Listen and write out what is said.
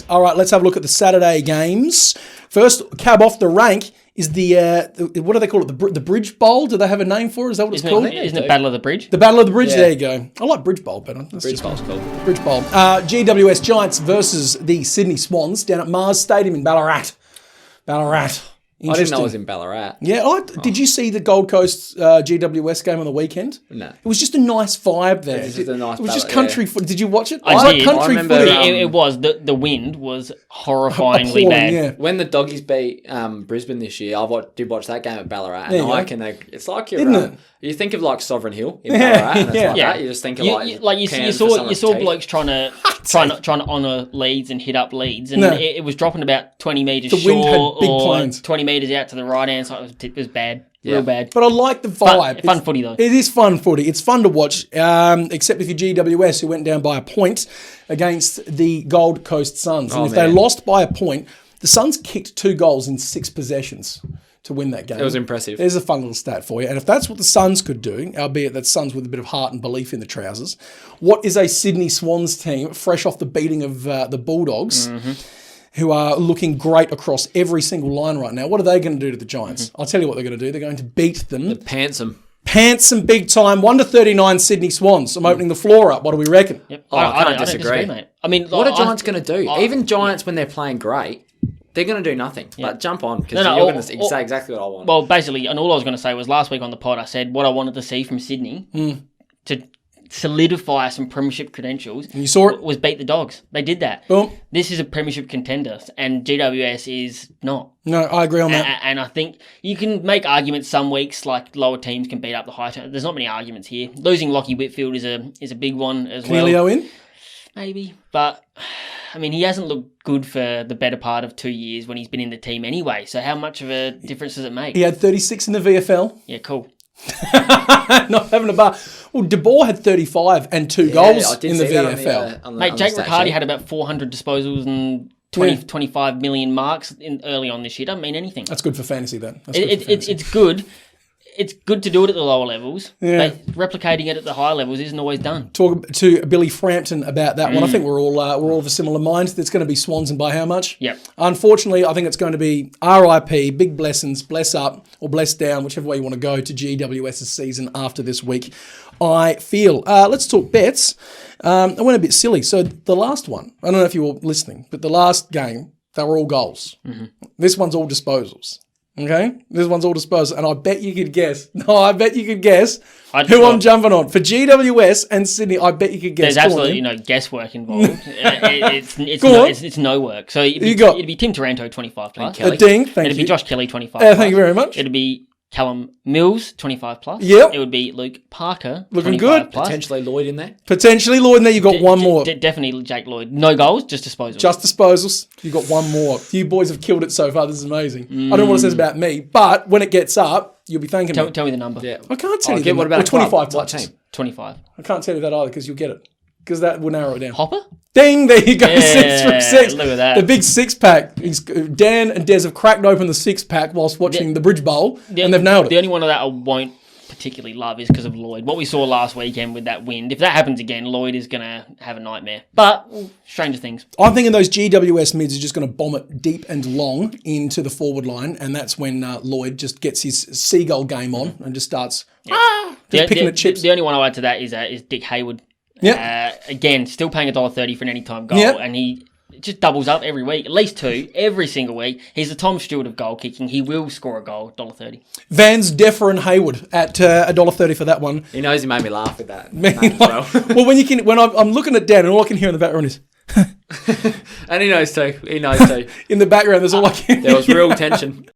is. All right, let's have a look at the Saturday games. First, cab off the rank is the what do they call it? The Bridge Bowl? Do they have a name for it? Is that what it's called? Isn't it Battle of the Bridge? The Battle of the Bridge. Yeah. There you go. I like Bridge Bowl better. Bridge Bowl's cool. Bridge Bowl. GWS Giants versus the Sydney Swans down at Mars Stadium in Ballarat. I didn't know it was in Ballarat. Yeah, did you see the Gold Coast GWS game on the weekend? No. It was just a nice vibe there. It was just a nice It was just ballot, country footy. Did you watch it? I did. Country I remember, footy. It was. The wind was horrifyingly Appalling, bad. yeah. When the Doggies beat Brisbane this year, did watch that game at Ballarat. There And you it's like you're, Isn't it? you think of like Sovereign Hill in Ballarat, and it's like that. You just think of you saw blokes trying to honour leads and hit up leads, and it was dropping about 20 metres The wind had short big or planes. 20 metres out to the right hand side. It was bad, real bad. But I like the vibe. Fun footy though. It is fun footy. It's fun to watch, except if you're GWS, who went down by a point against the Gold Coast Suns. And if they lost by a point, the Suns kicked 2 goals in 6 possessions to win that game. It was impressive. There's a fun little stat for you. And if that's what the Suns could do, albeit that Suns with a bit of heart and belief in the trousers, what is a Sydney Swans team fresh off the beating of the Bulldogs, who are looking great across every single line right now? What are they going to do to the Giants? I'll tell you what they're going to do. They're going to beat them. The pants them. Pants them big time. 1-39 Sydney Swans. I'm opening the floor up. What do we reckon? Yep. I don't disagree, mate. I mean, what are Giants going to do? Even Giants, when they're playing great, they're going to do nothing. But jump on, because you're going to say exactly what I want. Well, basically, and all I was going to say was last week on the pod, I said what I wanted to see from Sydney to solidify some premiership credentials. And you saw it? Was beat the Dogs. They did that. Boom. This is a premiership contender, and GWS is not. No, I agree on that. And I think you can make arguments some weeks, like lower teams can beat up the higher teams. There's not many arguments here. Losing Lockie Whitfield is a big one as well. Canelio in? Maybe, but I mean, he hasn't looked good for the better part of 2 years when he's been in the team anyway. So how much of a difference does it make? He had 36 in the VFL. Yeah, cool. Not having a bar. Well, De Boer had 35 and 2 goals in the VFL. Mate, Jake Riccardi had about 400 disposals and 25 million marks early on this year. Doesn't mean anything. That's good for fantasy, then. It's good. It's good to do it at the lower levels, but replicating it at the higher levels isn't always done. Talk to Billy Frampton about that one. I think we're all of a similar mind. It's going to be Swans and by how much? Yep. Unfortunately, I think it's going to be RIP, big blessings, bless up or bless down, whichever way you want to go, to GWS's season after this week, I feel. Let's talk bets. I went a bit silly. So the last one, I don't know if you were listening, but the last game, they were all goals. This one's all disposals. Okay? This one's all disposal. And I bet you could guess. No, I bet you could guess who I'm jumping on. For GWS and Sydney, I bet you could guess. There's absolutely no guesswork involved. It's no work. So it'd be Tim Taranto, 25 plus. A ding, thank you. It'd be Josh Kelly, 25 plus. Thank you very much. It'd be Callum Mills, 25 plus. Yep. It would be Luke Parker, looking 25 good. plus. Potentially Lloyd in there. Potentially Lloyd in there. You've got one more. Definitely Jake Lloyd. No goals, just disposals. Just disposals. You've got one more. You boys have killed it so far. This is amazing. I don't know what it says about me, but when it gets up, you'll be thanking me. Tell me the number. Yeah. I can't tell you. What about 25 what touches. team? 25. I can't tell you that either because you'll get it. Because that will narrow it down. Hopper? Ding! There you go. 6 from 6. Look at that. The big 6-pack. Dan and Des have cracked open the 6-pack whilst watching the Bridge Bowl, and they've nailed it. The only one of that I won't particularly love is because of Lloyd. What we saw last weekend with that wind, if that happens again, Lloyd is going to have a nightmare. But, stranger things. I'm thinking those GWS mids are just going to bomb it deep and long into the forward line, and that's when Lloyd just gets his seagull game on and just starts picking at chips. The only one I'll add to that is Dick Hayward. Again, still paying $1.30 for an anytime goal, and he just doubles up every week, at least 2 every single week. He's the Tom Stewart of goal kicking. He will score a goal, $1.30. Vans, Deffer, and Hayward at $1.30 for that one. He knows he made me laugh with that. Well, when I'm looking at Dan, and all I can hear in the background is. And he knows too. In the background, there's all I can hear. There was real tension.